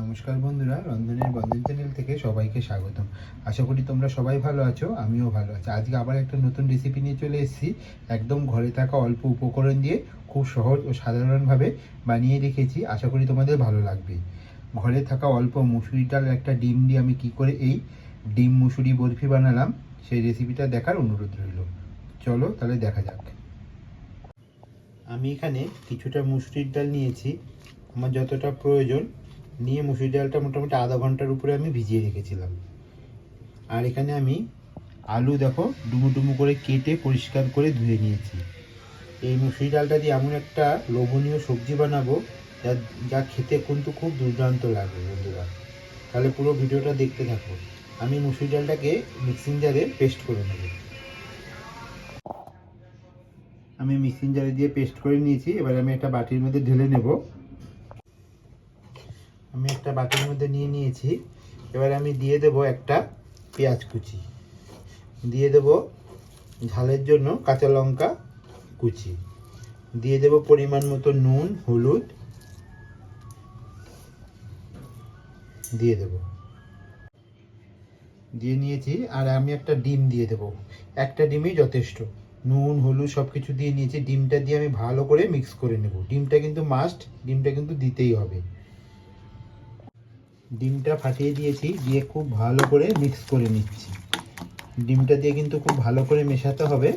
নমস্কার বন্ধুরা, রন্ধনের বন্ধন চ্যানেল থেকে সবাইকে স্বাগতম। আশা করি তোমরা সবাই ভালো আছো, আমিও ভালো আছি। আজকে আবার একটা নতুন রেসিপি নিয়ে চলে এসেছি। একদম ঘরে থাকা অল্প উপকরণ দিয়ে খুব সহজ ও সাধারণভাবে বানিয়ে রেখেছি। আশা করি তোমাদের ভালো লাগবে। ঘরে থাকা অল্প মুসুরি ডাল, একটা ডিম দিয়ে আমি কি করে এই ডিম মুসুরি বরফি বানালাম সেই রেসিপিটা দেখার অনুরোধ রইল। চলো তাহলে দেখা যাক। আমি এখানে কিছুটা মুসুরির ডাল নিয়েছি, আমার যতটা প্রয়োজন নিয়ে মুসুরি ডালটা মোটামুটি আধা ঘন্টার উপরে আমি ভিজিয়ে রেখেছিলাম। আর এখানে আমি আলু দেখো ডুমো ডুমো করে কেটে পরিষ্কার করে ধুয়ে নিয়েছি। এই মুসুরি ডালটা দিয়ে এমন একটা লোভনীয় সবজি বানাবো যা যা খেতে কিন্তু খুব দুর্দান্ত লাগবে বন্ধুরা। তাহলে পুরো ভিডিওটা দেখতে থাকো। আমি মুসুরি ডালটাকে মিক্সিং জারে পেস্ট করে নেব। আমি মিক্সিং জারে দিয়ে পেস্ট করে নিয়েছি। এবার আমি একটা বাটির মধ্যে ঢেলে নেব। আমি একটা বাটির মধ্যে নিয়ে নিয়েছি। এবার আমি দিয়ে দেব একটা পেঁয়াজ কুচি, দিয়ে দেব ঝালের জন্য কাঁচা লঙ্কা কুচি, দিয়ে দেব পরিমাণ মতো নুন হলুদ দিয়ে দেব, দিয়ে নিয়েছি। আর আমি একটা ডিম দিয়ে দেব, একটা ডিমই যথেষ্ট। নুন হলুদ সব কিছু দিয়ে নিয়েছি। ডিমটা দিয়ে আমি ভালো করে মিক্স করে নেব। ডিমটা কিন্তু মাস্ট, ডিমটা কিন্তু দিতেই হবে। ডিমটা ফাটিয়ে দিয়েছি, দিয়ে খুব ভালো করে মিক্স করে নিচ্ছি। ডিমটা দিয়ে কিন্তু খুব ভালো করে মেশাতে হবে।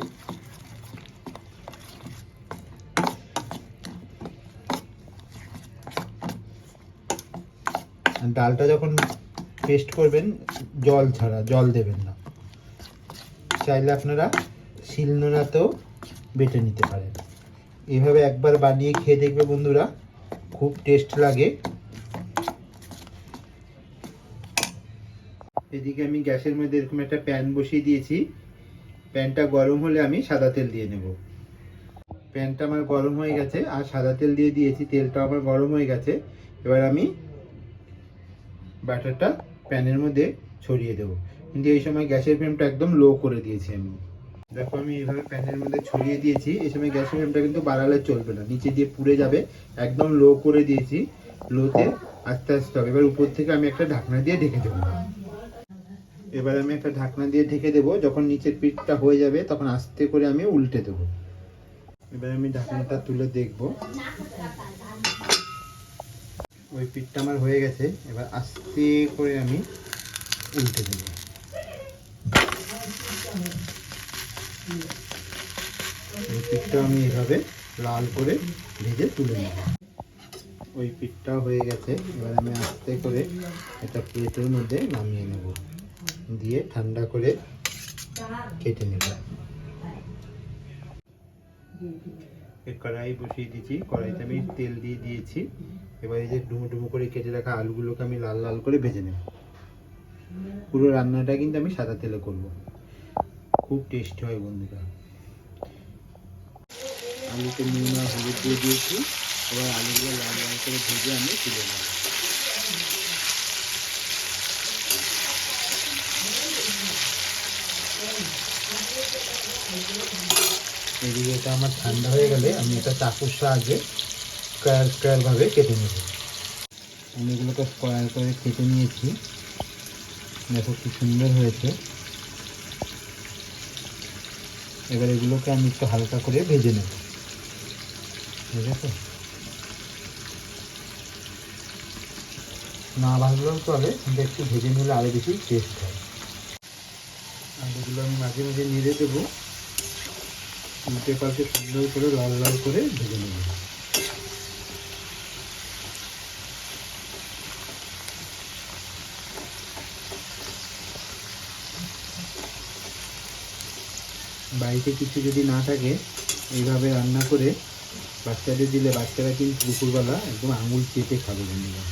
ডালটা যখন পেস্ট করবেন জল ছাড়া, জল দেবেন না। চাইলে আপনারা শিলনোড়াতেও বেটে নিতে পারেন। এইভাবে একবার বানিয়ে খেয়ে দেখবে বন্ধুরা, খুব টেস্ট লাগে। এদিকে আমি গ্যাসের মধ্যে এরকম একটা প্যান বসিয়ে দিয়েছি। প্যানটা গরম হলে আমি সাদা তেল দিয়ে নেব। প্যানটা আমার গরম হয়ে গেছে আর সাদা তেল দিয়ে দিয়েছি। তেলটা আমার গরম হয়ে গেছে। এবার আমি ব্যাটারটা প্যানের মধ্যে ছড়িয়ে দেবো। কিন্তু এই সময় গ্যাসের ফ্লেমটা একদম লো করে দিয়েছি আমি। দেখো আমি এইভাবে প্যানের মধ্যে ছড়িয়ে দিয়েছি। এই সময় গ্যাসের ফ্লেমটা কিন্তু বাড়ালে চলবে না, নিচে দিয়ে পুড়ে যাবে। একদম লো করে দিয়েছি, লোতে আস্তে আস্তে হবে। এবার উপর থেকে আমি একটা ঢাকনা দিয়ে ঢেকে দেবো। এবার আমি একটা ঢাকনা দিয়ে ঢেকে দেবো। যখন নিচের পিঠটা হয়ে যাবে তখন আস্তে করে আমি উল্টে দেবো। এবার আমি ঢাকনাটা তুলে দেখবো। ওই পিঠটা আমার হয়ে গেছে। এবার আস্তে করে আমি উল্টে দেবো। এই পিঠটা আমি এভাবে লাল করে ভেজে তুলে নেব। ওই পিঠটাও হয়ে গেছে। এবার আমি আস্তে করে একটা প্লেটের মধ্যে নামিয়ে নেব, দিয়ে ঠান্ডা করে কেটে নেব। কড়াই বসিয়ে দিয়েছি, কড়াইতে আমি তেল দিয়ে দিয়েছি। এবার এই যে ডুমো ডুমো করে কেটে রাখা আলুগুলোকে আমি লাল লাল করে ভেজে নেব। পুরো রান্নাটা কিন্তু আমি সাদা তেলে করব, খুব টেস্টি হয় বন্ধুরা। আলুতে নুন আর হলুদ দিয়ে দিয়েছি। এবার আলুগুলো লাল লাল করে ভেজে আমি তুলে নেব। এদিকে এটা আমার ঠান্ডা হয়ে গেলে আমি এটা চাকুর সাহায্যে স্কোয়ার স্কোয়ার ভাবে কেটে নেব। আমি এগুলোকে স্কোয়ার করে কেটে নিয়েছি। দেখো কি সুন্দর হয়েছে। এবার এগুলোকে আমি একটু হালকা করে ভেজে নেব, ঠিক আছে? না ভাজলেও চলে, কিন্তু একটু ভেজে নিলে আরও বেশি টেস্ট হয়। আর এগুলো আমি মাঝে মাঝে নেড়ে দেবো, উল্টে পাল্টে সুন্দর করে লাল লাল করে ভেজে নেব। বাড়িতে কিছু যদি না থাকে, এইভাবে রান্না করে বাচ্চাদের দিলে বাচ্চারা কিন্তু দুপুরবেলা একদম আঙুল চেটে খাবে বন্ধুরা।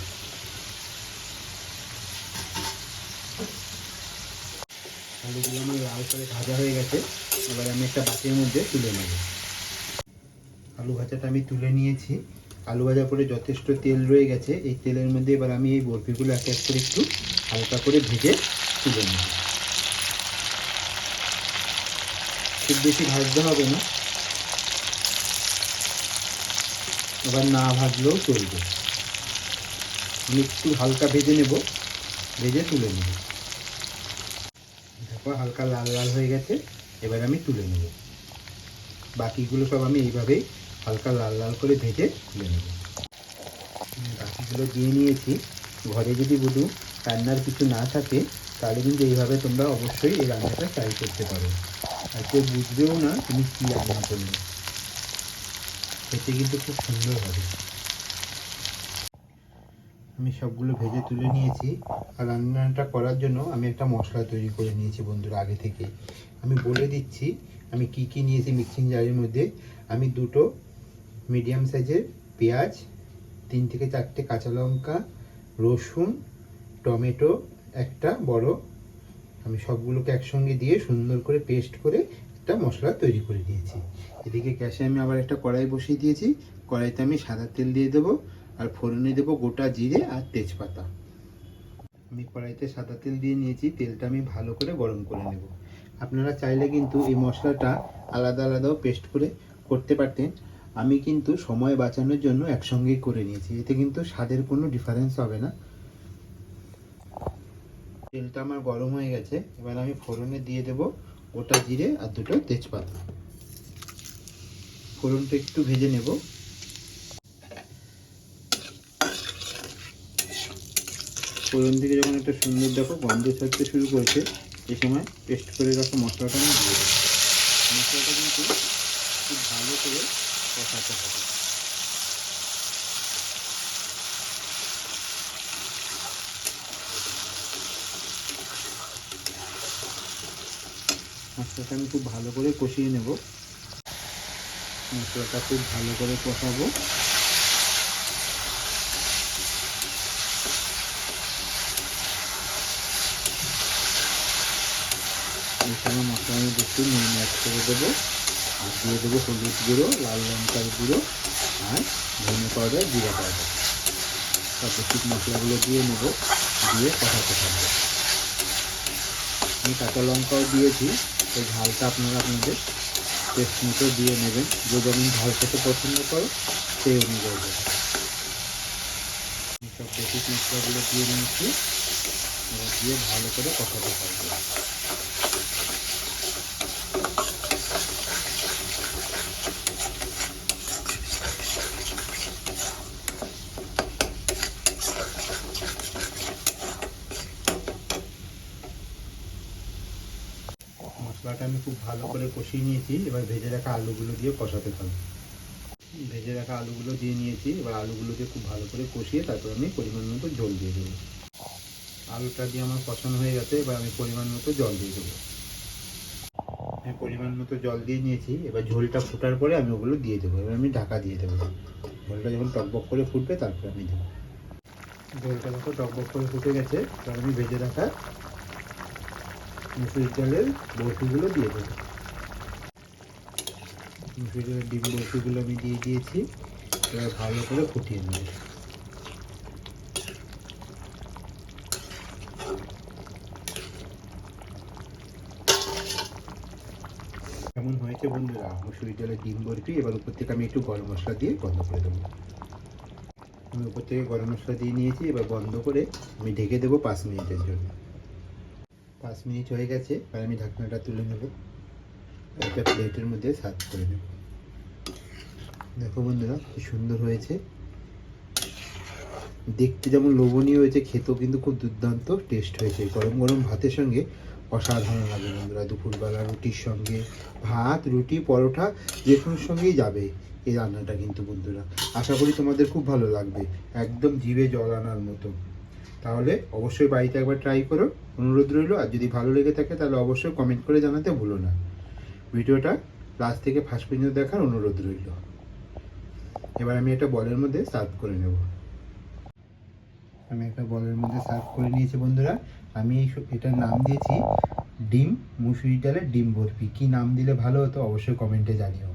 আলুগুলো আমার লাল করে ভাজা হয়ে গেছে। এবার আমি একটা বাটির মধ্যে তুলে নেব। আলু ভাজাটা আমি তুলে নিয়েছি। আলু ভাজা করে যথেষ্ট তেল রয়ে গেছে। এই তেলের মধ্যে এবার আমি এই বরফিগুলো এক এক করে একটু হালকা করে ভেজে তুলে নেব। খুব বেশি ভাজতে হবে না, এবার না ভাজলেও চলবে। আমি একটু হালকা ভেজে নেব, ভেজে তুলে নেব। দেখো হালকা লাল লাল হয়ে গেছে, এবার আমি তুলে নেব। বাকিগুলো সব আমি এইভাবেই হালকা লাল লাল করে ভেজে তুলে নেব। বাকিগুলো দিয়ে নিয়েছি। ঘরে যদি শুধু রান্নার কিছু না থাকে তাহলে কিন্তু এইভাবে তোমরা অবশ্যই এই রান্নাটা ট্রাই করতে পারো। আর কেউ বুঝবেও না তুমি কী রান্না করলে, খেতে কিন্তু খুব সুন্দর হবে। আমি সবগুলো ভেজে তুলে নিয়েছি। আর রান্নাটা করার জন্য আমি একটা মশলা তৈরি করে নিয়েছি বন্ধুরা আগে থেকে। আমি বলে দিচ্ছি আমি কি কি নিয়েছি মিক্সিং জারের মধ্যে। আমি 2টো মিডিয়াম সাইজের পেঁয়াজ, 3 থেকে 4টে কাঁচা লঙ্কা, রসুন, টমেটো একটা বড়, আমি সবগুলোকে একসঙ্গে দিয়ে সুন্দর করে পেস্ট করে একটা মশলা তৈরি করে নিয়েছি। এদিকে গ্যাসে আমি আবার একটা কড়াই বসিয়ে দিয়েছি। কড়াইতে আমি সাদা তেল দিয়ে দেবো, আর ফোড়নে দেবো গোটা জিরে আর তেজপাতা। আমি কড়াইতে সাদা তেল দিয়ে নিয়েছি, তেলটা আমি ভালো করে গরম করে নেব। আপনারা চাইলে কিন্তু এই মশলাটা আলাদা আলাদাও পেস্ট করে করতে পারতেন। আমি কিন্তু সময় বাঁচানোর জন্য একসঙ্গেই করে নিয়েছি, এতে কিন্তু স্বাদের কোনো ডিফারেন্স হবে না। তেলটা আমার গরম হয়ে গেছে, এবার আমি ফোড়নে দিয়ে দেব গোটা জিরে আর 2টো তেজপাতা। ফোড়নটা একটু ভেজে নেব। ফোড়ন থেকে যখন একটা সুন্দর দেখো গন্ধ ছাড়তে শুরু করেছে, এই সময় পেস্ট করে রাখা মশলাটা আমি দিয়ে দেবো। মশলাটা কিন্তু খুব ভালো করে কষাতে হবে। মশলাটা আমি খুব ভালো করে কষিয়ে নেব। মশলাটা খুব ভালো করে কষাবো। এখানে মশলা আমি একটু নুন অ্যাড করে দেবো, আর দিয়ে দেবো হলুদ গুঁড়ো, লাল লঙ্কার গুঁড়ো আর ধনে পাউডার, জিরা পাউডার। সব বেসিক মশলাগুলো দিয়ে নেব, দিয়ে কষাতে থাকবো। আমি কাঁচা লঙ্কাও দিয়েছি, এই ঝালটা আপনারা আপনাদের টেস্ট মতো দিয়ে নেবেন, যে যেমন ঝাল খেতে পছন্দ করো সেই অনুযায়ী দেবেন। আমি সব বেসিক মশলাগুলো দিয়ে নিয়েছি, এবার দিয়ে ভালো করে কষাতে থাকবো। মশলাটা আমি খুব ভালো করে কষিয়ে নিয়েছি, এবার ভেজে রাখা আলুগুলো দিয়ে কষাতে থাকবো। ভেজে রাখা আলুগুলো দিয়ে নিয়েছি, এবার আলুগুলো দিয়ে খুব ভালো করে কষিয়ে তারপর আমি পরিমাণ মতো জল দিয়ে দেবো। আলুটা দিয়ে আমার কষানো হয়ে গেছে, এবার আমি পরিমাণ মতো জল দিয়ে দেবো। আমি পরিমাণ মতো জল দিয়ে নিয়েছি, এবার ঝোলটা ফোটার পরে আমি ওগুলো দিয়ে দেবো। এবার আমি ঢাকা দিয়ে দেবো, ঝোলটা যখন টকবক করে ফুটবে তারপরে আমি দেবো। ঝোলটা দেখো টকবক করে ফুটে গেছে, এবার আমি ভেজে রাখা মুসুরির ডালের বরফিগুলো দিয়ে দেবো। মুসুরির ডালের ডিম বরফিগুলো আমি দিয়ে দিয়েছি, এবার ভালো করে ফুটিয়ে নেব। কেমন হয়েছে বন্ধুরা মুসুরির ডালের ডিম বরফি? এবার উপর থেকে আমি একটু গরম মশলা দিয়ে বন্ধ করে দেবো। আমি উপর থেকে গরম মশলা দিয়ে নিয়েছি, এবার বন্ধ করে আমি ঢেকে দেবো 5 মিনিটের জন্য। 5 মিনিট হয়ে গেছে, এবার আমি ঢাকনাটা তুলে নেব, একটা প্লেটের মধ্যে সার্ভ করে নেব। দেখো বন্ধুরা কি সুন্দর হয়েছে, দেখতে যেমন লোভনীয় হয়েছে, খেতেও কিন্তু খুব দুর্দান্ত টেস্ট হয়েছে। গরম গরম ভাতের সঙ্গে অসাধারণ লাগে বন্ধুরা। দুপুরবেলা রুটির সঙ্গে, ভাত, রুটি, পরোটা যে কোনোর সঙ্গেই যাবে এই রান্নাটা কিন্তু বন্ধুরা। আশা করি তোমাদের খুব ভালো লাগবে, একদম জিভে জল আনার মতো। তাহলে অবশ্যই বাড়িতে একবার ট্রাই করো, অনুরোধ রইল। আর যদি ভালো লেগে থাকে তাহলে অবশ্যই কমেন্ট করে জানাতে ভুলো না। ভিডিওটা লাস্ট থেকে ফার্স্ট পর্যন্ত দেখার অনুরোধ রইল। এবার আমি একটা বলের মধ্যে সার্ভ করে নেব। আমি একটা বলের মধ্যে সার্ভ করে নিয়েছি বন্ধুরা। আমি এটার নাম দিয়েছি ডিম মুসুরি ডালের ডিম বরফি। কী নাম দিলে ভালো হতো অবশ্যই কমেন্টে জানিও।